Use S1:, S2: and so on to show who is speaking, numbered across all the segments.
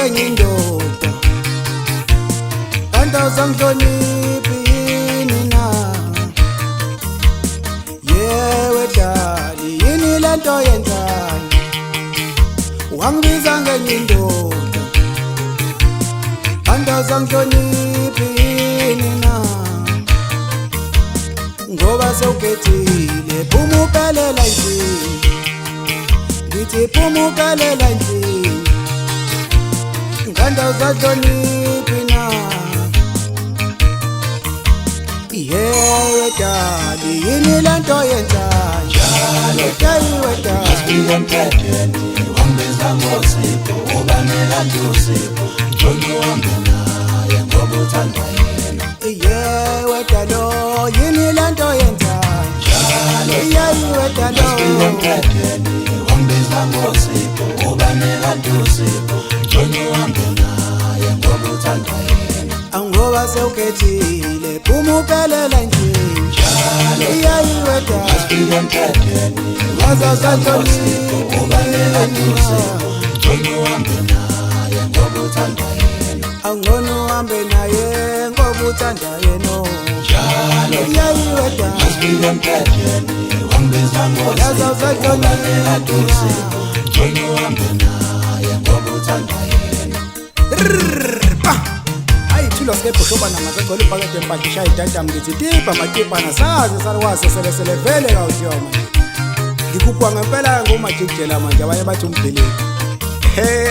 S1: ngenye indoda kanti awusangihloniphi yini na? Yewe dali yini lento yenzayo? Wangibiza ngenye indoda kanti awusangihloniphi yini na? Ngoba sewukhethile phuma uphelela nje, ngithi phuma uphelela nje, kanti awusahloniphi na? Yewe dali yini lento yenzayo? Yewe dali
S2: Masifike emthethweni wangibiza ngosipho, ubanela ntusipho, njalo uhambe naye ngoba uthanda yena.
S1: yewe dalo yini lento yenzayo? Yewe dalo
S2: Masifike emthethweni wangibiza ngosipho, ubanela ntusipho, njalo uhambe naye ngoba uthanda yena.
S1: angoba sewukhethile phuma uphelela nje, yewe dali
S2: Masifike emthethweni
S1: wazasahloniphi
S2: ubanela ntusipho, njalo uhambe naye ngoba uthanda yena.
S1: angcono uhambe naye ngoba uthanda yena. Yewe dali
S2: Masifike emthethweni wangibiza ngosipho, ubanela ntusipho, njalo uhambe naye ngoba uthanda yena.
S1: hayi thilo sikebhushoba namazegcwele ibhakede empahla ishaya idatam ngithi tipa matipana saze salwase selesele vele kawuthiwa manje ngikhuphwa ngempela ngomajikijela manje abanye bathi umbheleli.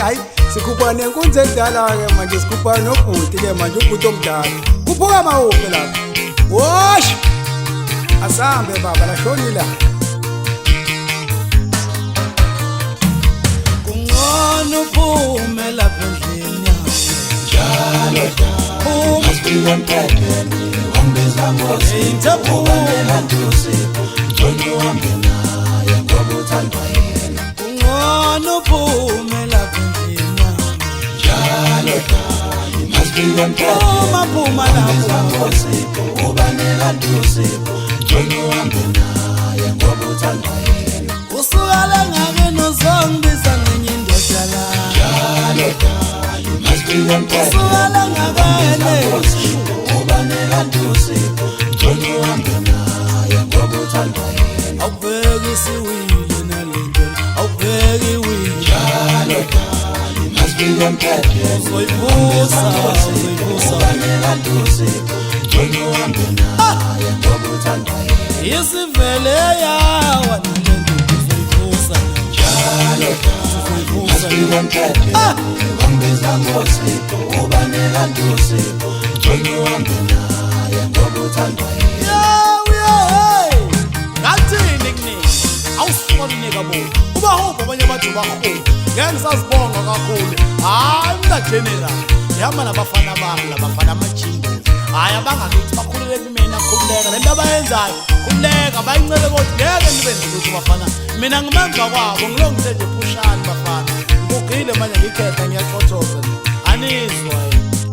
S1: Hayi sikhupha nenkunzi endala-ke manje sikhupha nobhuti-ke manje ubhuti omdala kuphuka mawuphi lapha wosh asambe baba lashonila kungcono uphume lapha endlini
S2: Masifike emthethweni wangibiza ngosipho, ubanela ntusipho, njalo uhambe naye ngoba uthanda yena.
S1: kungcono uphume lapha endlini
S2: Masifike emthethweni
S1: phuma
S2: wangibiza
S1: lapho
S2: ngosipho, ubanela ntusipho, njalo uhambe naye ngoba uthanda yena.
S1: usukala ngakini uzongibiza ngenye indoda la
S2: Masifike emthethweni
S1: usukala ngakene
S2: ngosipho, ubanela ntusipho, njalo uhambe naye ngoba uthanda yena.
S1: awubheki isiwile nalento awubheki iwile
S2: Masifike emthethweni
S1: uzoyibusa
S2: ubanela ntusipho, njalo uhambe naye ngoba uthanda yena.
S1: isivele yawa nalento uzoyibusa
S2: Masifike emthethweni wangibiza ngosipho, ubanela ntusipho, njalo uhambe naye ngoba uthanda yena.
S1: ngathini kuningi awusifonike bo ubahupha abanye bathi ubahupha ngeke ngisazibonga kakhulu hayi mntajenera ngihamba nabafana bami labafana amajingo hayi abangakithi bakhululeke kumina khululeka lento abayenzayo khululeka bayincele kodwa ngeke nibenze lutho bafana mina ngimemva kwabo ngilongise nje pushani bafana ngigugile manje ngikhetha ngiyaqothoza anizwa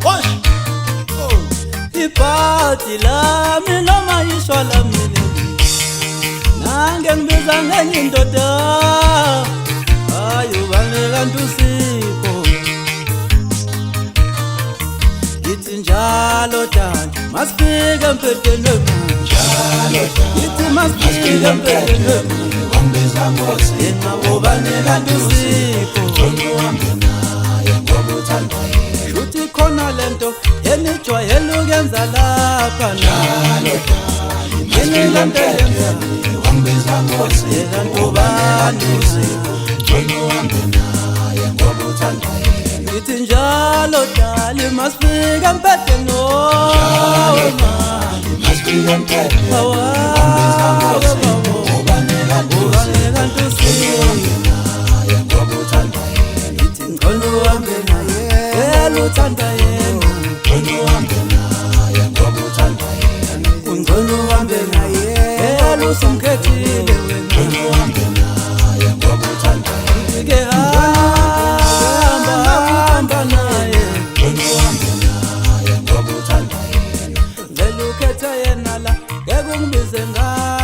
S1: hosh ibhadi lami noma yishwa lami nange ngibiza ngenye indoda hayi ubanela ntusipho yithi njalo dali masifike empedeni yithi masifike empedeni
S2: Wangibiza ngosipho,
S1: yena ubanela ntusipho
S2: njalo uhambe naye ngoba uthanda yena.
S1: shuthi khona lento enijwayele ukuyenza lapha yini lento yenza
S2: Wangibiza ngosipho,
S1: yena ntobani
S2: njalo uhambe naye ngoba uthanda yena.
S1: ngithi njalo dali masifike empedeni
S2: Masifike emthethweni wangibiza ngosipho, ubanela ntusipho, naye ngoba uthanda yena.
S1: ngithi ngcono uhambe naye yena uthanda yena
S2: Njalo uhambe naye ngoba uthanda yena.
S1: ungcono uhambe naye yena usumkhethile wena
S2: Njalo uhambe naye ngoba uthanda yena.
S1: ke hamba naye
S2: Njalo uhambe naye ngoba uthanda yena.
S1: vele ukhetha yena la ngeke ungibize ngayo